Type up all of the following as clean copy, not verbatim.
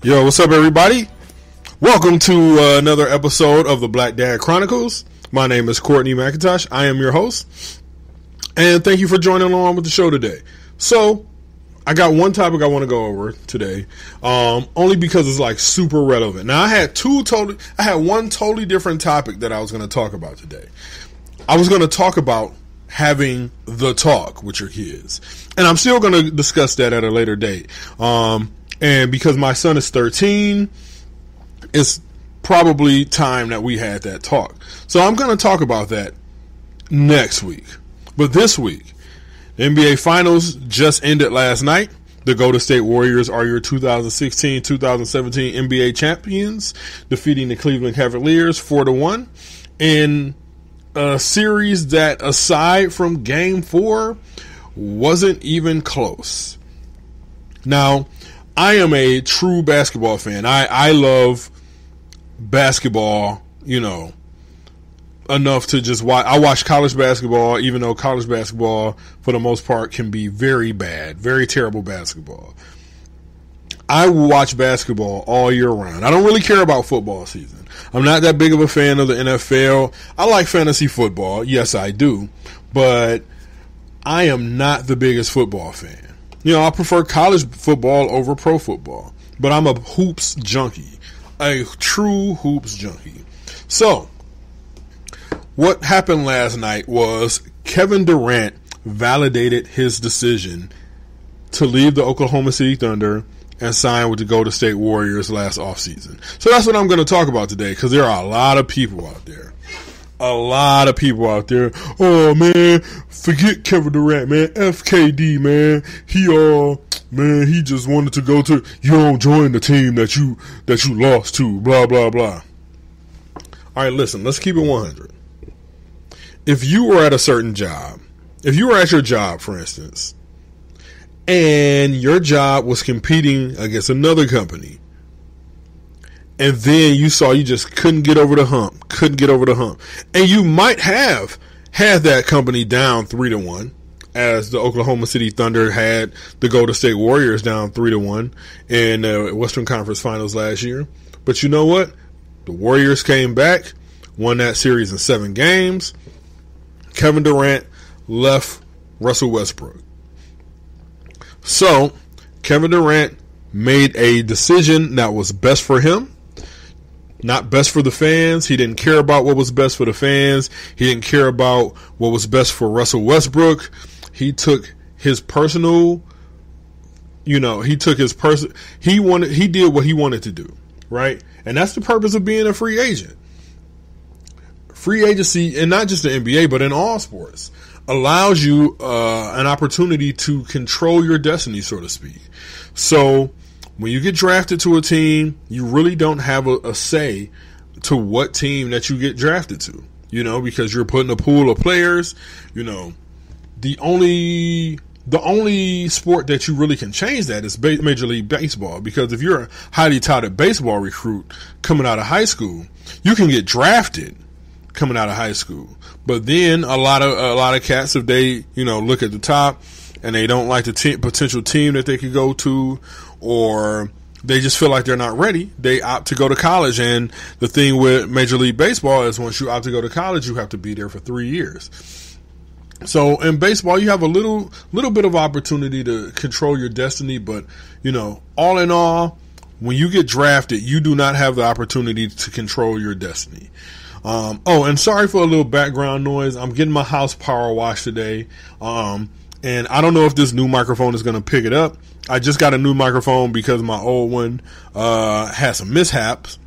Yo, what's up, everybody? Welcome to another episode of the Black Dad Chronicles. My name is Courtney McIntosh. I am your host, and thank you for joining along with the show today. So, I got one topic I want to go over today, only because it's like super relevant. Now, I had one totally different topic that I was going to talk about today. I was going to talk about having the talk with your kids, and I'm still going to discuss that at a later date. And because my son is 13, it's probably time that we had that talk. So I'm going to talk about that next week. But this week, the NBA Finals just ended last night. The Golden State Warriors are your 2016-2017 NBA champions, defeating the Cleveland Cavaliers 4-1 in a series that, aside from Game 4, wasn't even close. Now, I am a true basketball fan. I love basketball, enough to just watch. I watch college basketball, even though college basketball, for the most part, can be very bad, very terrible basketball. I watch basketball all year round. I don't really care about football season. I'm not that big of a fan of the NFL. I like fantasy football. Yes, I do. But I am not the biggest football fan. I prefer college football over pro football, but I'm a hoops junkie, a true hoops junkie. So, what happened last night was Kevin Durant validated his decision to leave the Oklahoma City Thunder and sign with the Golden State Warriors last offseason. So that's what I'm going to talk about today, because there are a lot of people out there. Oh, man, forget Kevin Durant, man. FKD, man. He just wanted to go to, you don't join the team that you lost to, blah, blah, blah. All right, listen, let's keep it 100. If you were at a certain job, if you were at your job, for instance, and your job was competing against another company, and then you saw you just couldn't get over the hump, and you might have had that company down 3-1, as the Oklahoma City Thunder had the Golden State Warriors down 3-1 in the Western Conference Finals last year. But you know what? The Warriors came back, won that series in 7 games. Kevin Durant left Russell Westbrook. So, Kevin Durant made a decision that was best for him, not best for the fans. He didn't care about what was best for the fans. He didn't care about what was best for Russell Westbrook. He took his personal, he did what he wanted to do, right? And that's the purpose of being a free agent. Free agency, and not just the NBA, but in all sports, allows you an opportunity to control your destiny, so to speak. So, when you get drafted to a team, you really don't have a say to what team that you get drafted to, because you're put in a pool of players. The only sport that you really can change that is Major League Baseball, because if you're a highly touted baseball recruit coming out of high school, you can get drafted coming out of high school. But then a lot of cats, if they, look at the top and they don't like the potential team that they could go to, or they just feel like they're not ready, they opt to go to college. And the thing with Major League Baseball is once you opt to go to college, you have to be there for 3 years. So in baseball, you have a little bit of opportunity to control your destiny. But, all in all, when you get drafted, you do not have the opportunity to control your destiny. And sorry for a little background noise. I'm getting my house power washed today. And I don't know if this new microphone is going to pick it up. I just got a new microphone because my old one had some mishaps.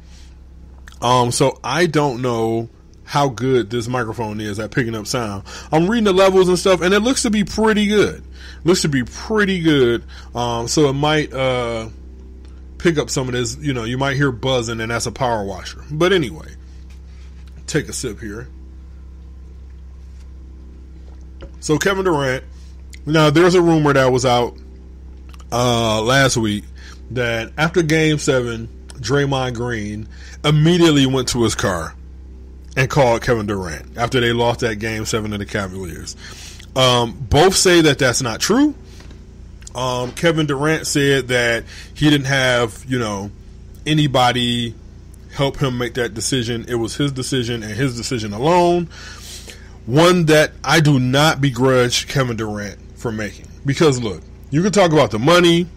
So I don't know how good this microphone is at picking up sound. I'm reading the levels and stuff, and it looks to be pretty good. So it might pick up some of this. You might hear buzzing, and that's a power washer. But anyway, take a sip here. So Kevin Durant. Now, there's a rumor that was out last week that after Game 7, Draymond Green immediately went to his car and called Kevin Durant after they lost that Game 7 to the Cavaliers. Both say that that's not true. Kevin Durant said that he didn't have, anybody help him make that decision. It was his decision and his decision alone. One that I do not begrudge Kevin Durant for making. Because look, you could talk about the money,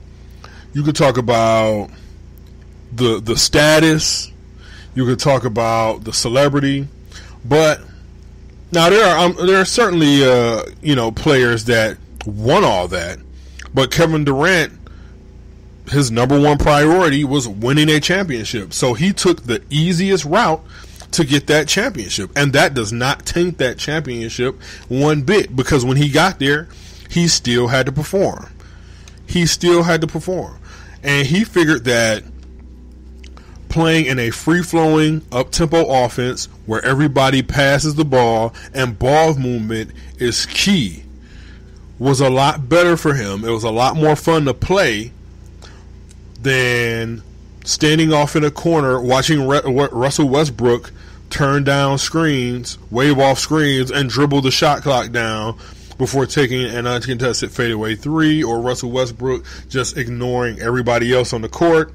you could talk about the status, you could talk about the celebrity, but now there are certainly players that won all that, but Kevin Durant, his number one priority was winning a championship. So he took the easiest route to get that championship. And that does not taint that championship one bit, because when he got there, he still had to perform. He still had to perform. And he figured that playing in a free-flowing, up-tempo offense where everybody passes the ball and ball movement is key was a lot better for him. It was a lot more fun to play than standing off in a corner watching Russell Westbrook turn down screens, wave off screens, and dribble the shot clock down before taking an uncontested fadeaway three, or Russell Westbrook just ignoring everybody else on the court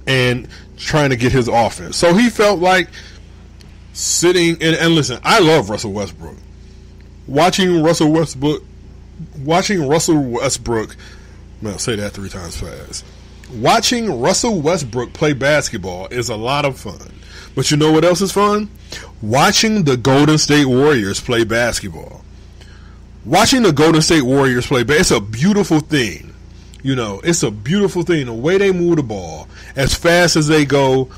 and trying to get his offense. So he felt like sitting and listen, I love Russell Westbrook. Watching Russell Westbrook, I'll say that 3 times fast. Watching Russell Westbrook play basketball is a lot of fun. But you know what else is fun? Watching the Golden State Warriors play basketball. Watching the Golden State Warriors play basketball, it's a beautiful thing. You know, it's a beautiful thing. The way they move the ball, as fast as they go,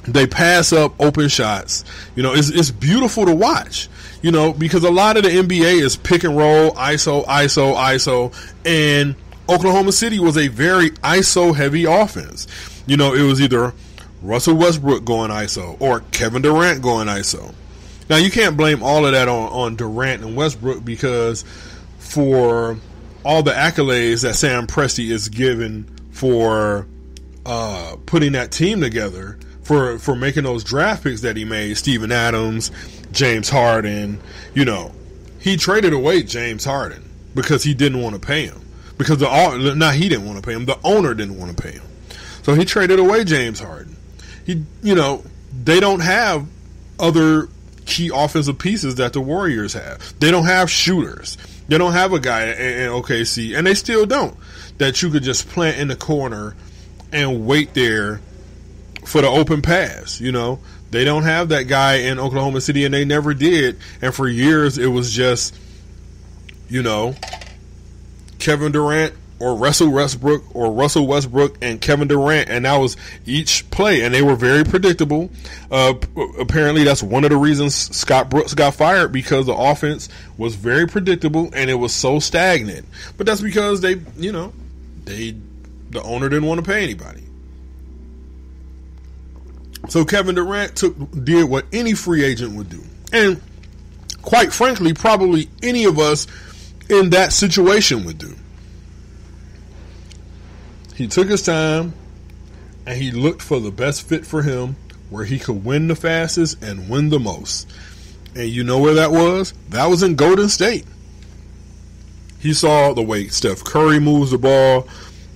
they pass up open shots. You know, it's beautiful to watch. You know, because a lot of the NBA is pick and roll, ISO, ISO, ISO, and Oklahoma City was a very ISO heavy offense. You know, it was either Russell Westbrook going ISO or Kevin Durant going ISO. Now, you can't blame all of that on Durant and Westbrook, because for all the accolades that Sam Presti is given for putting that team together, for making those draft picks that he made, Steven Adams, James Harden, you know, he traded away James Harden because he didn't want to pay him. Because he didn't want to pay him. The owner didn't want to pay him. So he traded away James Harden. They don't have other key offensive pieces that the Warriors have. They don't have shooters. They don't have a guy in OKC, and they still don't, that you could just plant in the corner and wait there for the open pass. You know, they don't have that guy in Oklahoma City, and they never did. And for years, it was just, you know, Kevin Durant or Russell Westbrook and Kevin Durant, and that was each play, and they were very predictable. Apparently, that's one of the reasons Scott Brooks got fired, because the offense was very predictable and it was so stagnant. But that's because the owner didn't want to pay anybody. So Kevin Durant did what any free agent would do, and quite frankly, probably any of us in that situation would do. He took his time and he looked for the best fit for him, where he could win the fastest and win the most. And you know where that was? That was in Golden State. He saw the way Steph Curry moves the ball,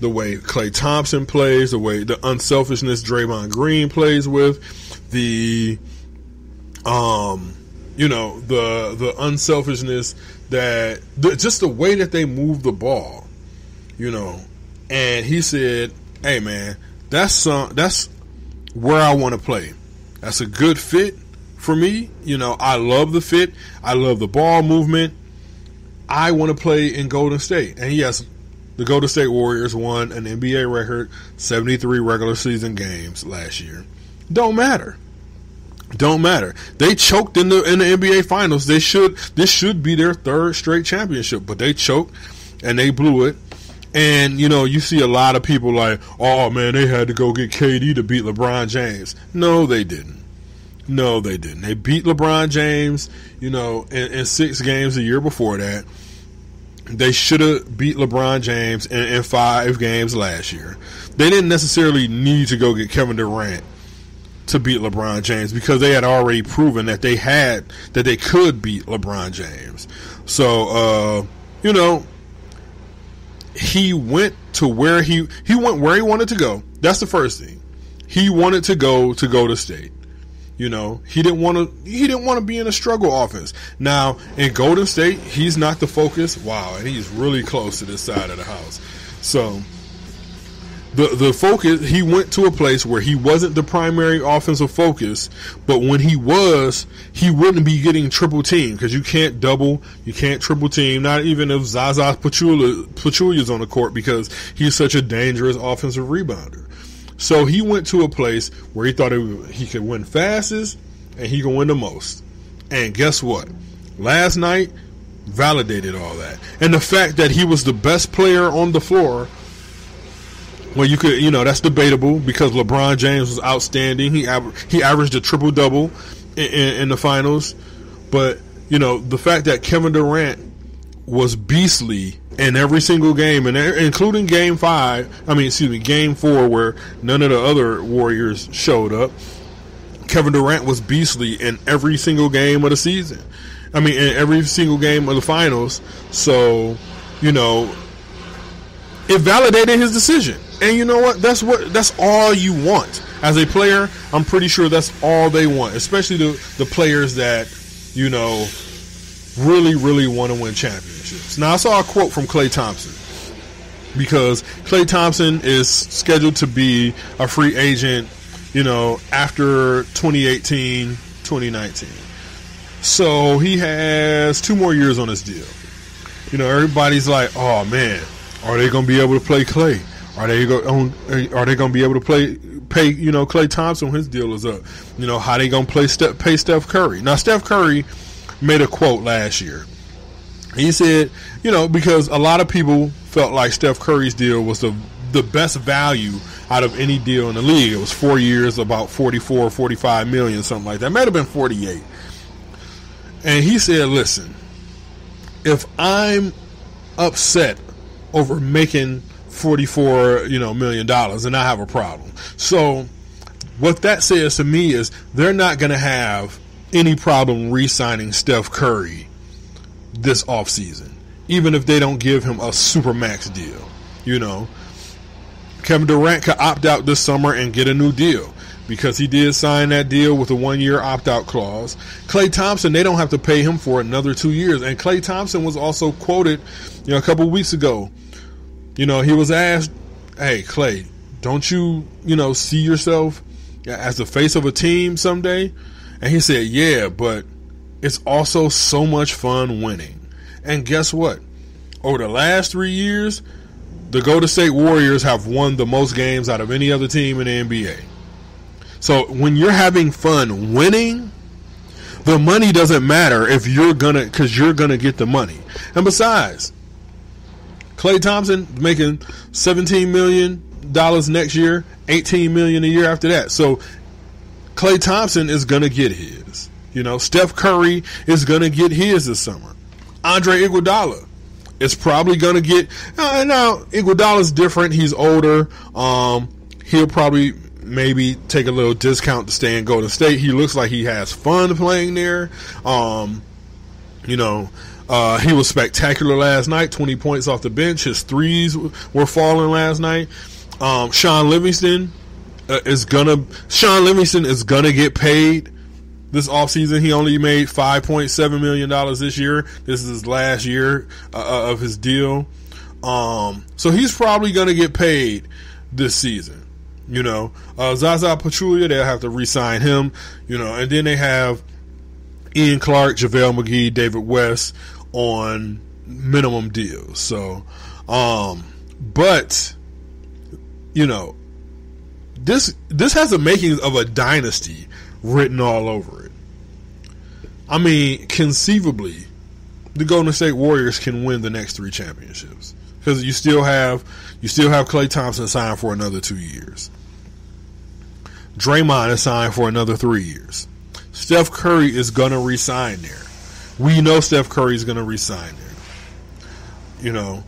the way Klay Thompson plays, the way the unselfishness Draymond Green plays with, the unselfishness that just the way that they move the ball, you know. And he said, "Hey man, that's where I want to play. That's a good fit for me. You know, I love the fit. I love the ball movement. I want to play in Golden State." And yes, the Golden State Warriors won an NBA record 73 regular season games last year. Don't matter. They choked in the NBA Finals. This should be their 3rd straight championship, but they choked and they blew it. And, you know, you see a lot of people like, oh, man, they had to go get KD to beat LeBron James. No, they didn't. They beat LeBron James, you know, in 6 games the year before that. They should have beat LeBron James in 5 games last year. They didn't necessarily need to go get Kevin Durant to beat LeBron James, because they had already proven that they could beat LeBron James. So, you know, he went to where he went where he wanted to go. That's the first thing. he wanted to go to State. You know, he didn't want to be in a struggle offense. Now, in Golden State, he's not the focus. Wow, and he's really close to this side of the house. So, the focus, he went to a place where he wasn't the primary offensive focus, but when he was, he wouldn't be getting triple team, because you can't double, you can't triple team, not even if Zaza Pachulia's on the court, because he's such a dangerous offensive rebounder. So he went to a place where he thought he could win fastest and he could win the most. And guess what? Last night validated all that. And the fact that he was the best player on the floor, well, that's debatable, because LeBron James was outstanding. He averaged a triple-double in the finals. But, the fact that Kevin Durant was beastly in every single game, and including Game 4, where none of the other Warriors showed up. Kevin Durant was beastly in every single game of the season. In every single game of the finals. So, it validated his decision. And you know what? That's all you want. As a player, I'm pretty sure that's all they want. Especially the players that, really, really want to win championships. Now, I saw a quote from Klay Thompson, because Klay Thompson is scheduled to be a free agent, after 2018, 2019. So he has 2 more years on his deal. Everybody's like, oh man, are they going to be able to play Klay? Are they going to be able to pay Klay Thompson when his deal is up? How they going to pay Steph Curry? Now, Steph Curry made a quote last year. He said, because a lot of people felt like Steph Curry's deal was the best value out of any deal in the league. It was 4 years, about 44, 45 million, something like that. It might have been 48. And he said, listen, if I'm upset over making $44 million, then I have a problem. So what that says to me is they're not going to have any problem re-signing Steph Curry this offseason, even if they don't give him a supermax deal. Kevin Durant could opt out this summer and get a new deal, because he did sign that deal with a 1-year opt-out clause. Klay Thompson, they don't have to pay him for another 2 years. And Klay Thompson was also quoted, a couple of weeks ago. He was asked, hey, Klay, don't you, see yourself as the face of a team someday? And he said, yeah, but it's also so much fun winning. And guess what? Over the last 3 years, the Golden State Warriors have won the most games out of any other team in the NBA. So when you're having fun winning, the money doesn't matter because you're gonna get the money. And besides, Klay Thompson making $17 million next year, $18 million a year after that. So Klay Thompson is gonna get his. Steph Curry is gonna get his this summer. Andre Iguodala is probably gonna get. Now Iguodala's different. He's older. He'll probably maybe take a little discount to stay in Golden State. He looks like he has fun playing there. He was spectacular last night. 20 points off the bench. His threes were falling last night. Sean Livingston is gonna get paid this offseason. He only made $5.7 million this year. This is his last year of his deal. So he's probably gonna get paid this season. Zaza Pachulia, they'll have to re-sign him. And then they have Ian Clark, JaVale McGee, David West on minimum deals. So, but this has the makings of a dynasty written all over it. Conceivably, the Golden State Warriors can win the next 3 championships, because you still have Klay Thompson signed for another 2 years. Draymond is signed for another 3 years. Steph Curry is gonna re-sign there. We know Steph Curry is gonna re-sign there.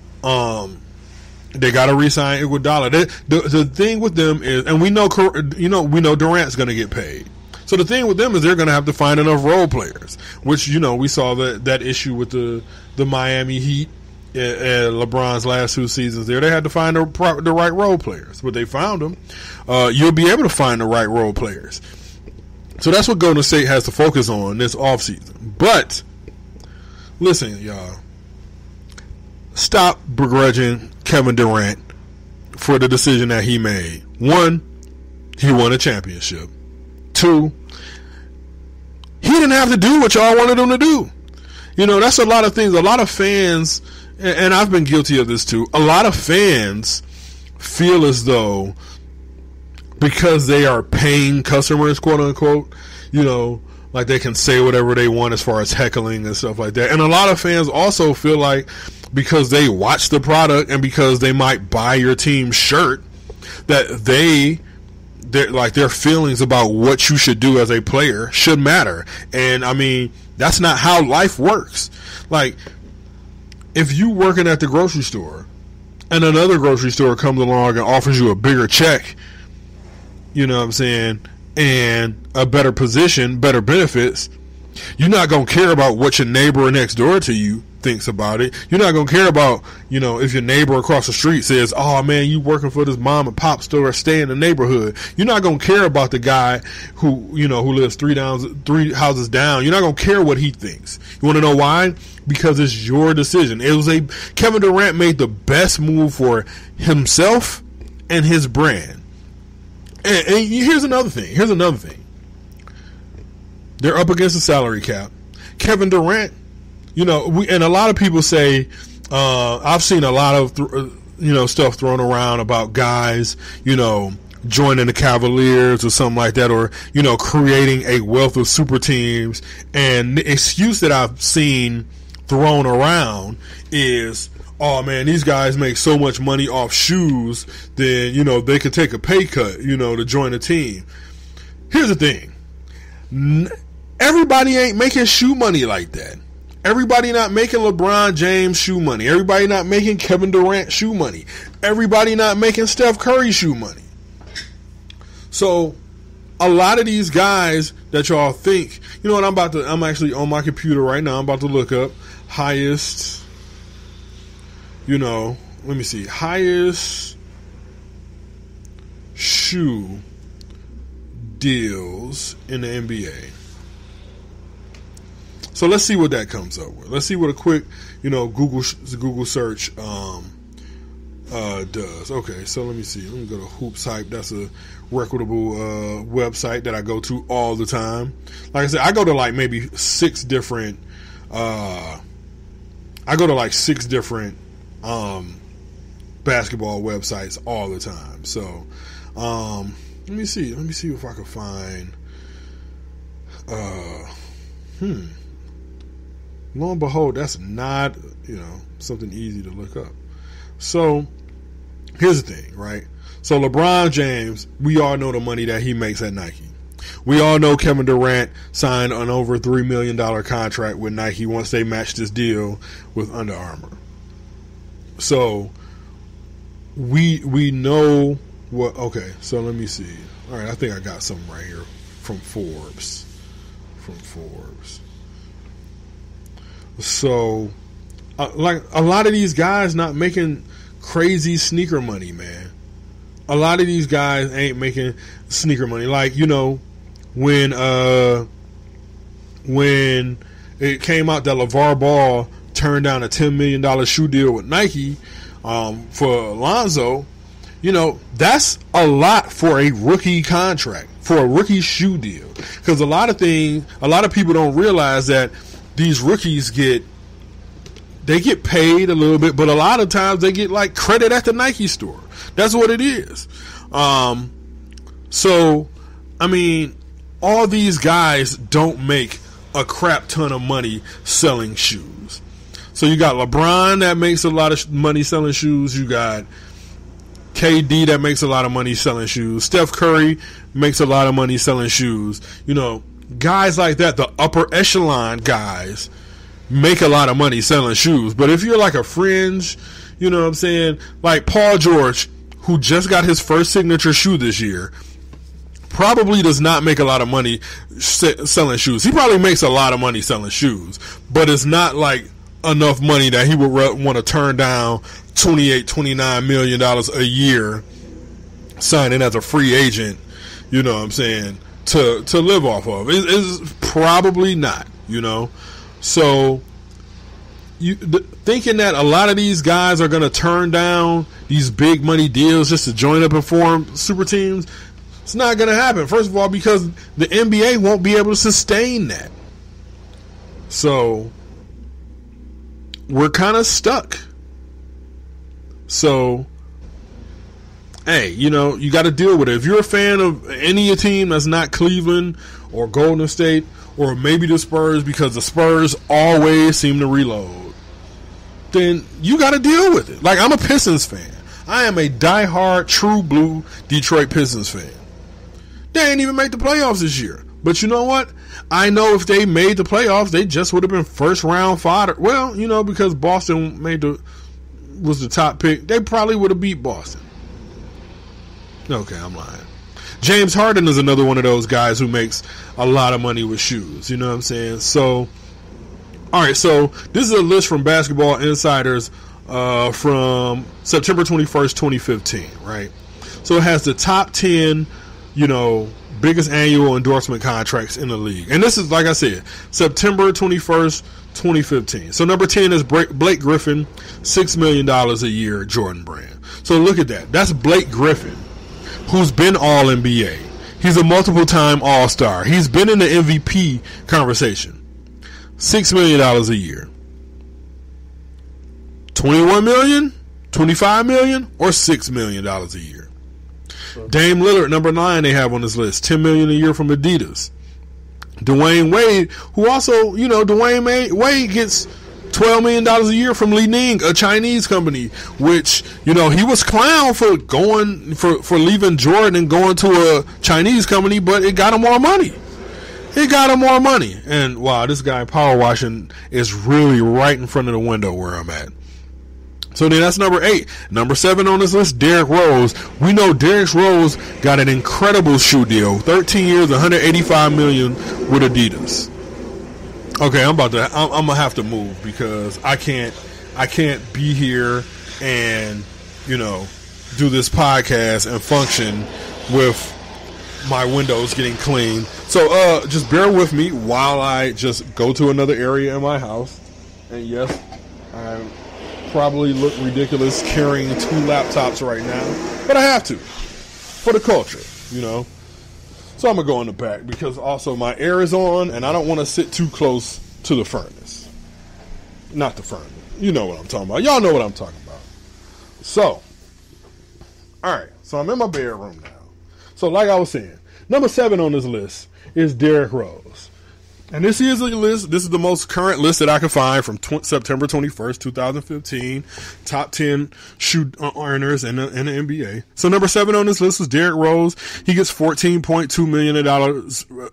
They gotta re-sign Iguodala. The thing with them is, and we know Durant's gonna get paid. So the thing with them is they're gonna have to find enough role players, which we saw that issue with the Miami Heat LeBron's last 2 seasons there. They had to find the right role players, but they found them. You'll be able to find the right role players. So that's what Golden State has to focus on this offseason. But listen, y'all, stop begrudging Kevin Durant for the decision that he made. 1, he won a championship. 2, he didn't have to do what y'all wanted him to do. You know, that's a lot of things. A lot of fans, and I've been guilty of this too, a lot of fans feel as though because they are paying customers, quote unquote, you know, like they can say whatever they want as far as heckling and stuff like that. And a lot of fans also feel like because they watch the product and because they might buy your team's shirt, that their feelings about what you should do as a player should matter. And I mean, that's not how life works. Like, if you working at the grocery store and another grocery store comes along and offers you a bigger check, you know what I'm saying, and a better position, better benefits, you're not going to care about what your neighbor next door to you thinks about it. You're not going to care about, you know, if your neighbor across the street says, oh man, you working for this mom and pop store, stay in the neighborhood. You're not going to care about the guy who, you know, who lives 3 houses down. You're not going to care what he thinks. You want to know why? Because it's your decision. Kevin Durant made the best move for himself and his brand. And here's another thing. They're up against the salary cap. Kevin Durant, you know, and a lot of people say, I've seen a lot of, stuff thrown around about guys, you know, joining the Cavaliers or something like that, or, you know, creating a wealth of super teams. And the excuse that I've seen thrown around is, oh man, these guys make so much money off shoes, then, you know, they could take a pay cut, you know, to join a team. Here's the thing. Everybody ain't making shoe money like that. Everybody not making LeBron James shoe money. Everybody not making Kevin Durant shoe money. Everybody not making Steph Curry shoe money. So a lot of these guys that y'all think, you know what, I'm actually on my computer right now. I'm about to look up highest, you know, let me see, highest shoe deals in the NBA. So let's see what that comes up with. Let's see what a quick, you know, Google search does. Okay, so let me see. Let me go to Hoops Hype. That's a reputable website that I go to all the time. Like I said, I go to like maybe 6 different. Basketball websites all the time. So let me see if I can find. Lo and behold, that's not, you know, something easy to look up. So here's the thing, right? So LeBron James, we all know the money that he makes at Nike. We all know Kevin Durant signed an over $3 million contract with Nike once they matched this deal with Under Armour. So we know what. Okay, so let me see. All right, I think I got something right here from Forbes. So, like a lot of these guys not making crazy sneaker money, man. A lot of these guys ain't making sneaker money. Like, you know, when it came out that LeVar Ball turned down a $10 million shoe deal with Nike for Alonzo, you know, that's a lot for a rookie contract, for a rookie shoe deal. Because a lot of people don't realize that these rookies get paid a little bit, but a lot of times they get like credit at the Nike store. That's what it is. So, I mean, all these guys don't make a crap ton of money selling shoes. So you got LeBron that makes a lot of money selling shoes. You got KD that makes a lot of money selling shoes. Steph Curry makes a lot of money selling shoes. You know, guys like that, the upper echelon guys, make a lot of money selling shoes. But if you're like a fringe, you know what I'm saying, like Paul George, who just got his first signature shoe this year, probably does not make a lot of money selling shoes. He probably makes a lot of money selling shoes, but it's not like enough money that he would want to turn down $28-29 million a year signing as a free agent, you know what I'm saying, to live off of. It's probably not, you know. So thinking that a lot of these guys are going to turn down these big money deals just to join up and form super teams, it's not going to happen. First of all, because the NBA won't be able to sustain that. So we're kind of stuck. So, hey, you know, you got to deal with it. If you're a fan of any team that's not Cleveland or Golden State or maybe the Spurs, because the Spurs always seem to reload, then you got to deal with it. Like, I'm a Pistons fan. I am a diehard, true blue Detroit Pistons fan. They didn't even make the playoffs this year. But you know what? I know if they made the playoffs, they just would have been first round fodder. Well, you know, because Boston was the top pick, they probably would have beat Boston. Okay, I'm lying. James Harden is another one of those guys who makes a lot of money with shoes. You know what I'm saying? So, all right, so this is a list from Basketball Insiders from September 21st, 2015, right? So it has the top 10, you know, biggest annual endorsement contracts in the league. And this is, like I said, September 21st, 2015. So number 10 is Blake Griffin, $6 million a year, Jordan brand. So look at that. That's Blake Griffin, who's been All-NBA. He's a multiple-time All-Star. He's been in the MVP conversation. $6 million a year. $21 million, $25 million, or $6 million a year. Dame Lillard, number 9, they have on this list, $10 million a year from Adidas. Dwayne Wade, who also, you know, Dwayne Wade gets $12 million a year from Li Ning, a Chinese company, which, you know, he was clowned for leaving Jordan and going to a Chinese company, but it got him more money. It got him more money. And wow, this guy power washing is really right in front of the window where I'm at. So then that's number 8. Number 7 on this list, Derrick Rose. We know Derrick Rose got an incredible shoe deal. 13 years, $185 million with Adidas. Okay, I'm gonna have to move because I can't be here and, you know, do this podcast and function with my windows getting clean. So just bear with me while I just go to another area in my house. And yes, I probably look ridiculous carrying 2 laptops right now, but I have to for the culture, you know. So I'm gonna go in the back because also my air is on and I don't want to sit too close to the furnace. Not the furnace. You know what I'm talking about. Y'all know what I'm talking about. So, alright, so I'm in my bedroom now. So like I was saying, number 7 on this list is Derrick Rose. And this is a list. This is the most current list that I can find from September 21st, 2015. Top 10 shoe earners in the NBA. So number 7 on this list was Derrick Rose. He gets $14.2 million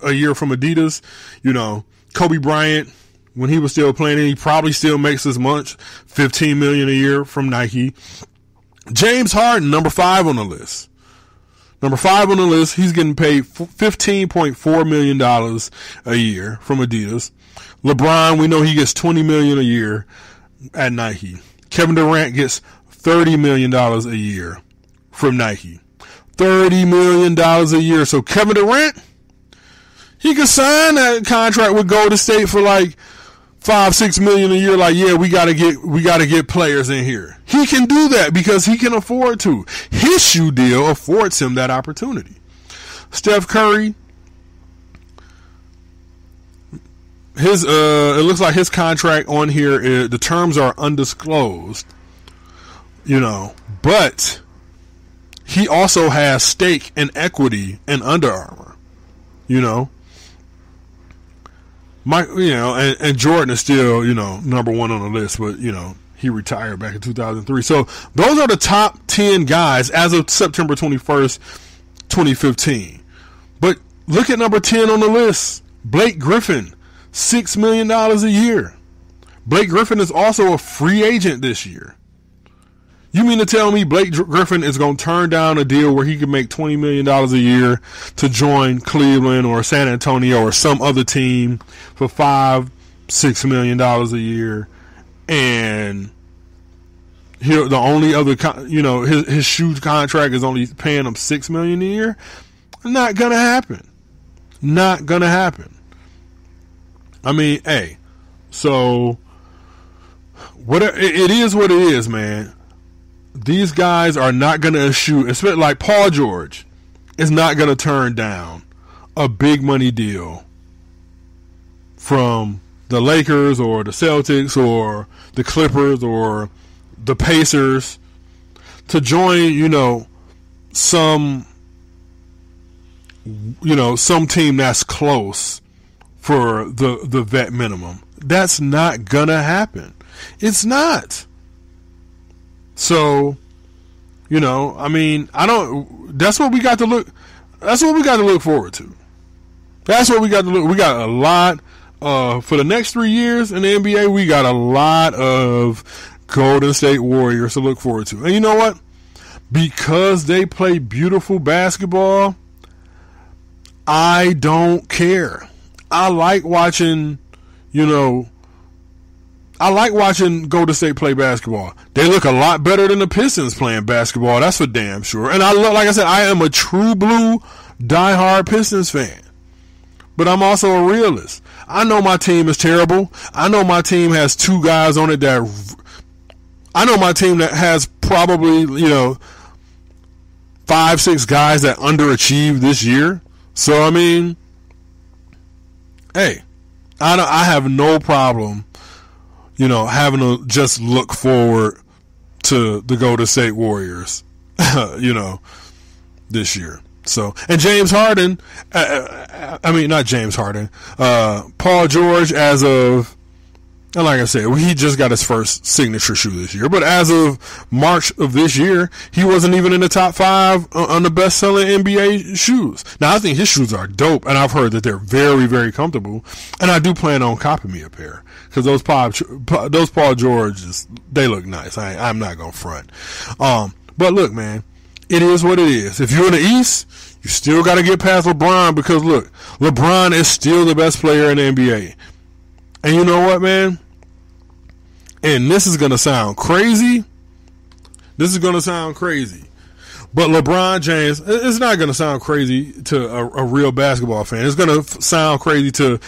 a year from Adidas. You know, Kobe Bryant, when he was still playing, he probably still makes as much, $15 million a year from Nike. James Harden, number 5 on the list. Number 5 on the list, he's getting paid $15.4 million a year from Adidas. LeBron, we know he gets $20 million a year at Nike. Kevin Durant gets $30 million a year from Nike. $30 million a year. So Kevin Durant, he could sign that contract with Golden State for like $5-6 million a year. Like, yeah, we gotta get players in here. He can do that because he can afford to. His shoe deal affords him that opportunity. Steph Curry, it looks like his contract on here, the terms are undisclosed, you know, but he also has stake and equity in Under Armour, you know. And Jordan is still, you know, number 1 on the list, but, you know, he retired back in 2003. So those are the top 10 guys as of September 21st, 2015. But look at number 10 on the list, Blake Griffin, $6 million a year. Blake Griffin is also a free agent this year. You mean to tell me Blake Griffin is going to turn down a deal where he can make $20 million a year to join Cleveland or San Antonio or some other team for $5-6 million a year and the only other, his shoe contract is only paying him $6 million a year. Not gonna happen. Not gonna happen. I mean, hey, so it is what it is, man. These guys are not gonna shoot, especially like Paul George is not gonna turn down a big money deal from the Lakers or the Celtics or the Clippers or the Pacers to join, some team that's close for the vet minimum. That's not gonna happen. It's not. So, I mean, that's what we got to look forward to. That's what we got to look. We got a lot for the next 3 years in the NBA. We got a lot of Golden State Warriors to look forward to. And you know what? Because they play beautiful basketball, I don't care. I like watching, Golden State play basketball. They look a lot better than the Pistons playing basketball. That's for damn sure. And like I said, I am a true blue diehard Pistons fan. But I'm also a realist. I know my team is terrible. I know my team has two guys on it I know my team that has probably, 5-6 guys that underachieved this year. So, I mean, hey, I have no problem, having to just look forward to the Golden State Warriors, this year. So, and James Harden, not James Harden, Paul George, and like I said, he just got his first signature shoe this year. But as of March of this year, he wasn't even in the top 5 on the best-selling NBA shoes. Now, I think his shoes are dope, and I've heard that they're very, very comfortable. And I do plan on copying me a pair. Because those Paul Georges, they look nice. I'm not going to front. But look, man, it is what it is. If you're in the East, you still got to get past LeBron because, look, LeBron is still the best player in the NBA. And you know what, man? And this is going to sound crazy. But LeBron James, it's not going to sound crazy to a real basketball fan. It's going to sound crazy to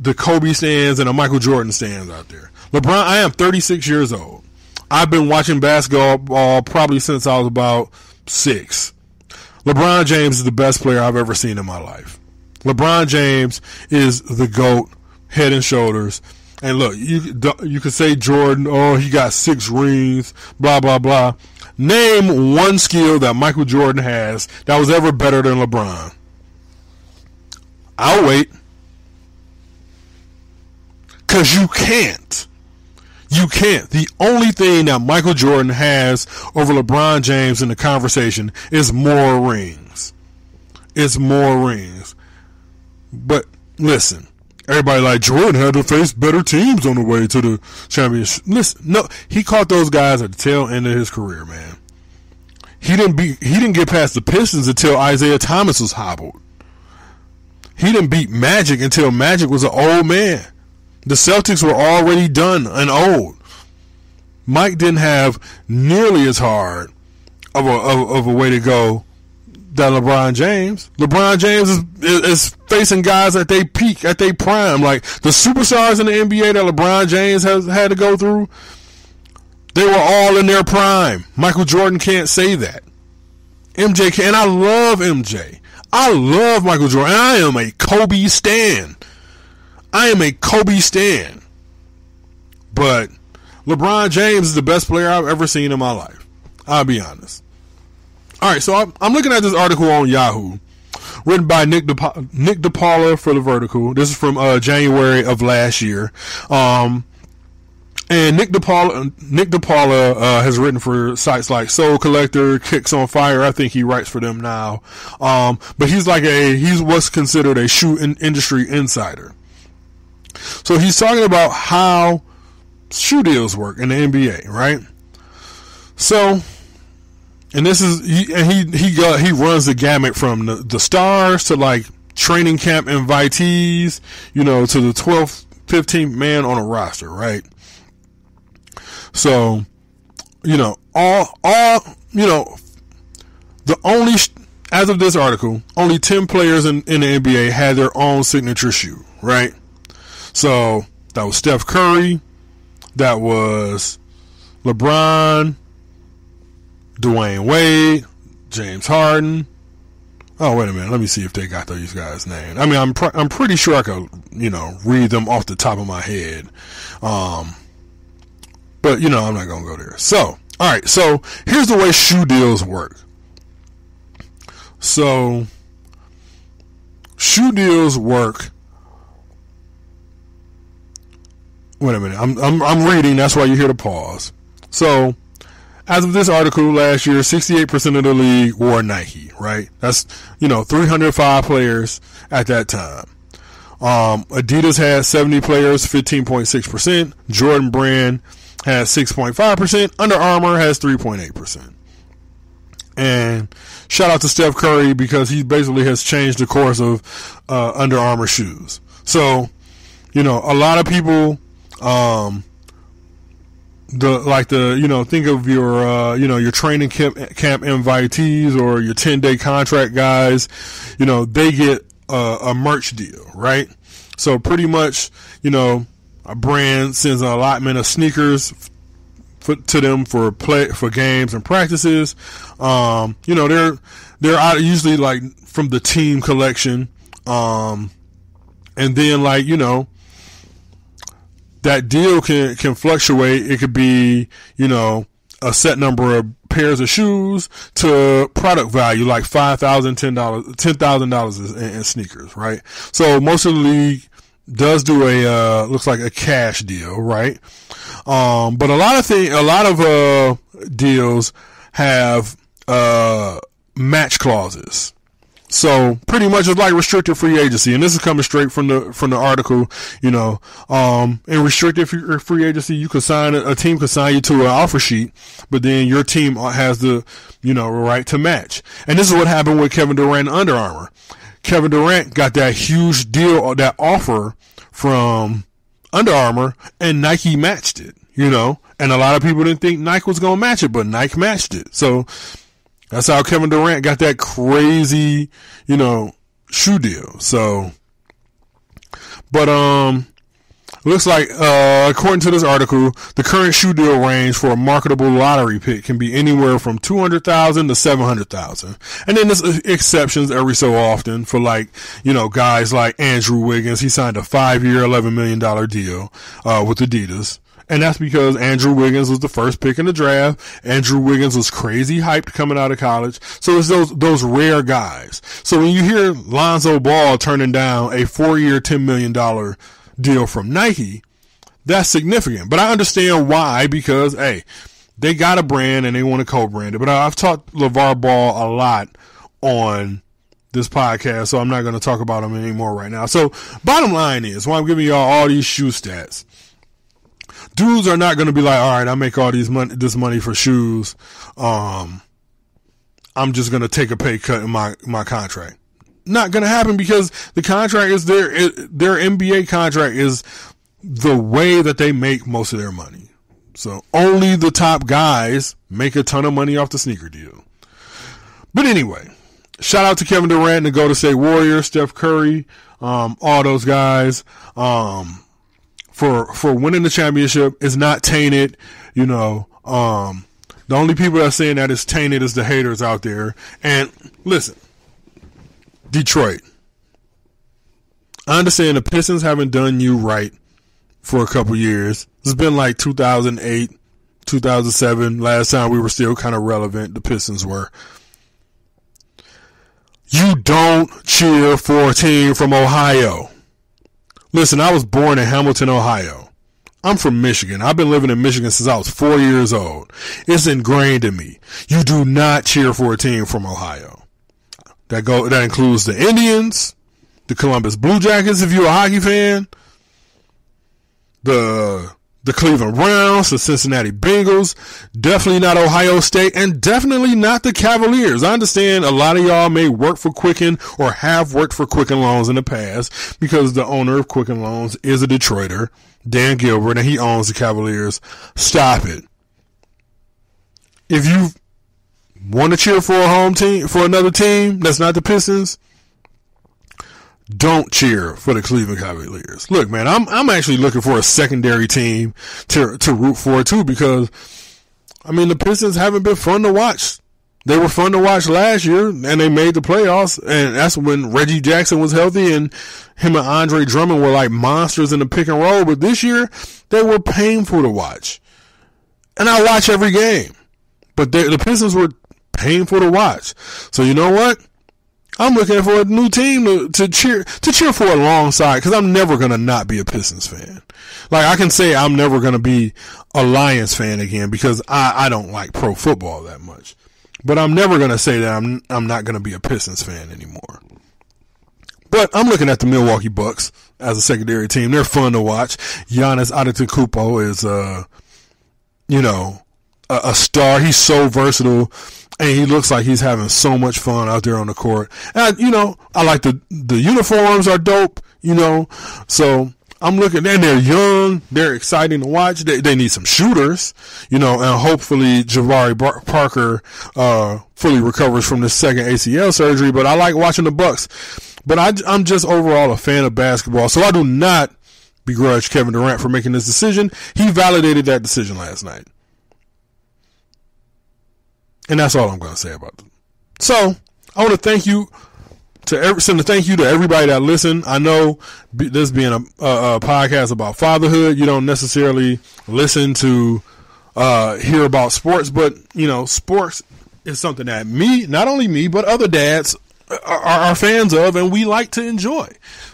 the Kobe stands and the Michael Jordan stands out there. LeBron, I am 36 years old. I've been watching basketball probably since I was about 6. LeBron James is the best player I've ever seen in my life. LeBron James is the GOAT, head and shoulders. And look, you could say Jordan, he got 6 rings, blah, blah, blah. Name one skill that Michael Jordan has that was ever better than LeBron. I'll wait. Because you can't. You can't. The only thing that Michael Jordan has over LeBron James in the conversation is more rings. It's more rings. But listen. Everybody like Jordan had to face better teams on the way to the championship. Listen, no, he caught those guys at the tail end of his career, man. He didn't get past the Pistons until Isaiah Thomas was hobbled. He didn't beat Magic until Magic was an old man. The Celtics were already done and old. Mike didn't have nearly as hard of a way to go than LeBron James. LeBron James is facing guys at their peak, at their prime. Like the superstars in the NBA that LeBron James has had to go through, they were all in their prime. Michael Jordan can't say that. MJ can. And I love MJ. I love Michael Jordan. And I am a Kobe stan. But LeBron James is the best player I've ever seen in my life. I'll be honest. All right, so I'm looking at this article on Yahoo, written by Nick DePaula for The Vertical. This is from January of last year. And Nick DePaula has written for sites like Soul Collector, Kicks on Fire. I think he writes for them now. But he's what's considered a shoe industry insider. So he's talking about how shoe deals work in the NBA, right? So, and this is he runs the gamut from the stars to like training camp invitees, to the 12th, 15th man on a roster, right? So, all, the only, as of this article, only 10 players in the NBA had their own signature shoe, right? So, that was Steph Curry, that was LeBron, Dwayne Wade, James Harden. Oh, wait a minute. Let me see if they got these guys' names. I mean, I'm pretty sure I could, read them off the top of my head. But, I'm not going to go there. So, all right. So, here's the way shoe deals work. So, shoe deals work. Wait a minute. I'm reading. That's why you hear the pause. So, as of this article, last year, 68% of the league wore Nike, right? That's, 305 players at that time. Adidas had 70 players, 15.6%. Jordan Brand has 6.5%. Under Armour has 3.8%. And shout out to Steph Curry because he basically has changed the course of Under Armour shoes. So, a lot of people, think of your training camp invitees or your 10-day contract guys, they get a merch deal, right? So pretty much, a brand sends an allotment of sneakers to them for games and practices. They're usually like from the team collection. And then that deal can fluctuate. It could be, a set number of pairs of shoes to product value, like $5,000, $10,000 in sneakers, right? So most of the league does do looks like a cash deal, right? But a lot of deals have, match clauses. So pretty much it's like restricted free agency, and this is coming straight from the article. In restricted free agency, a team could sign you to an offer sheet, but then your team has the right to match. And this is what happened with Kevin Durant and Under Armour. Kevin Durant got that huge deal, that offer from Under Armour, and Nike matched it. And a lot of people didn't think Nike was gonna match it, but Nike matched it. So that's how Kevin Durant got that crazy, shoe deal. So, but, looks like, according to this article, the current shoe deal range for a marketable lottery pick can be anywhere from $200,000 to $700,000. And then there's exceptions every so often for guys like Andrew Wiggins. He signed a 5-year, $11 million deal, with Adidas. And that's because Andrew Wiggins was the first pick in the draft. Andrew Wiggins was crazy hyped coming out of college. So it's those rare guys. So when you hear Lonzo Ball turning down a 4-year, $10 million deal from Nike, that's significant. But I understand why, because, hey, they got a brand and they want to co-brand it. But I've talked LeVar Ball a lot on this podcast, so I'm not going to talk about him anymore right now. So bottom line is, why I'm giving y'all all these shoe stats, dudes are not going to be like, all right, I make all this money for shoes. I'm just going to take a pay cut in my contract. Not going to happen, because the contract is their NBA contract is the way that they make most of their money. So only the top guys make a ton of money off the sneaker deal. But anyway, shout out to Kevin Durant and the Golden State Warriors, Steph Curry, all those guys. For winning the championship is not tainted, the only people that are saying that it's tainted is the haters out there. And listen, Detroit, I understand the Pistons haven't done you right for a couple years. It's been like 2008, 2007, last time we were still kind of relevant, the Pistons were. You don't cheer for a team from Ohio. Listen, I was born in Hamilton, Ohio. I'm from Michigan. I've been living in Michigan since I was 4 years old. It's ingrained in me. You do not cheer for a team from Ohio. That includes the Indians, the Columbus Blue Jackets, if you're a hockey fan, the the Cleveland Browns, the Cincinnati Bengals, definitely not Ohio State, and definitely not the Cavaliers. I understand a lot of y'all may work for Quicken or have worked for Quicken Loans in the past because the owner of Quicken Loans is a Detroiter, Dan Gilbert, and he owns the Cavaliers. Stop it. If you want to cheer for a home team, for another team that's not the Pistons, don't cheer for the Cleveland Cavaliers. Look, man, I'm actually looking for a secondary team to root for too, because I mean the Pistons haven't been fun to watch. They were fun to watch last year, and they made the playoffs, and that's when Reggie Jackson was healthy, and him and Andre Drummond were like monsters in the pick and roll. But this year, they were painful to watch, and I watch every game. But the Pistons were painful to watch. So you know what? I'm looking for a new team to cheer for alongside, because I'm never going to not be a Pistons fan. Like, I can say I'm never going to be a Lions fan again because I don't like pro football that much. But I'm never going to say that I'm not going to be a Pistons fan anymore. But I'm looking at the Milwaukee Bucks as a secondary team. They're fun to watch. Giannis Antetokounmpo is, a star. He's so versatile. And he looks like he's having so much fun out there on the court. And, I like the uniforms are dope, So I'm looking, and they're young. They're exciting to watch. They need some shooters, and hopefully Jabari Parker fully recovers from the second ACL surgery. But I like watching the Bucks. But I'm just overall a fan of basketball. So I do not begrudge Kevin Durant for making this decision. He validated that decision last night. And that's all I'm going to say about it. So, I want to thank you send a thank you to everybody that listened. I know this being a podcast about fatherhood, you don't necessarily listen to hear about sports, but, sports is something that not only me, but other dads are fans of and we like to enjoy.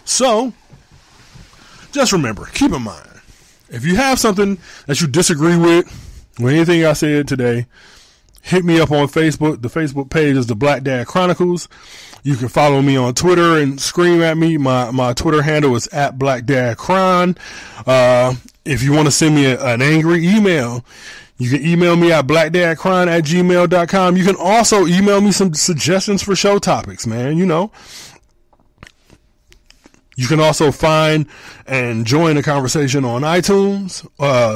So, just remember, keep in mind, if you have something that you disagree with anything I said today, hit me up on Facebook. The Facebook page is the Black Dad Chronicles. You can follow me on Twitter and scream at me. My Twitter handle is @BlackDadCron. If you want to send me an angry email, you can email me at blackdadcron@gmail.com. You can also email me some suggestions for show topics, man. You can also find and join the conversation on iTunes,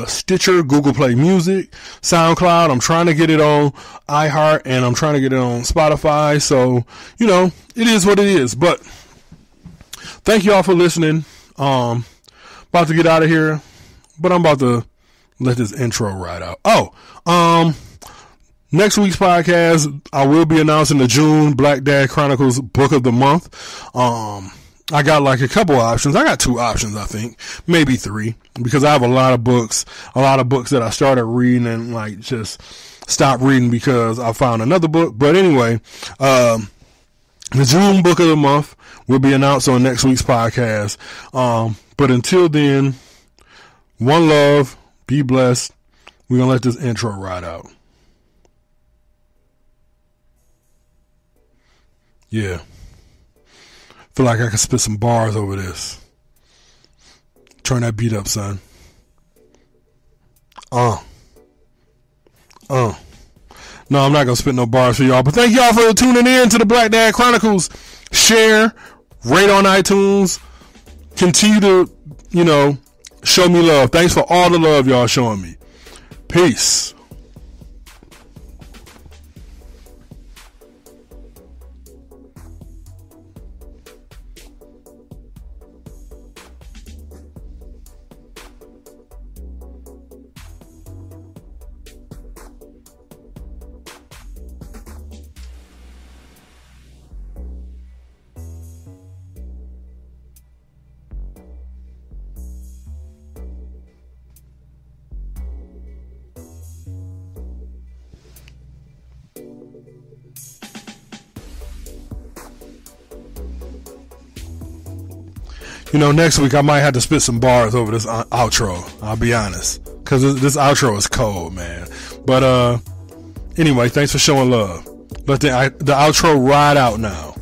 Stitcher, Google Play Music, SoundCloud. I'm trying to get it on iHeart, and I'm trying to get it on Spotify. So, it is what it is. But thank you all for listening. About to get out of here, but I'm about to let this intro ride out. Next week's podcast, I will be announcing the June Black Dad Chronicles Book of the Month. I got like a couple options. I got 2 options, I think, maybe 3, because I have a lot of books that I started reading and like just stopped reading because I found another book. But anyway, the June book of the month will be announced on next week's podcast. But until then, one love, be blessed. We're going to let this intro ride out. Yeah. Feel like I can spit some bars over this. Turn that beat up, son. No, I'm not going to spit no bars for y'all. But thank y'all for tuning in to the Black Dad Chronicles. Share, rate on iTunes. Continue to, show me love. Thanks for all the love y'all showing me. Peace. Next week I might have to spit some bars over this outro. I'll be honest, because this outro is cold, man. But anyway, thanks for showing love. Let the outro ride out now.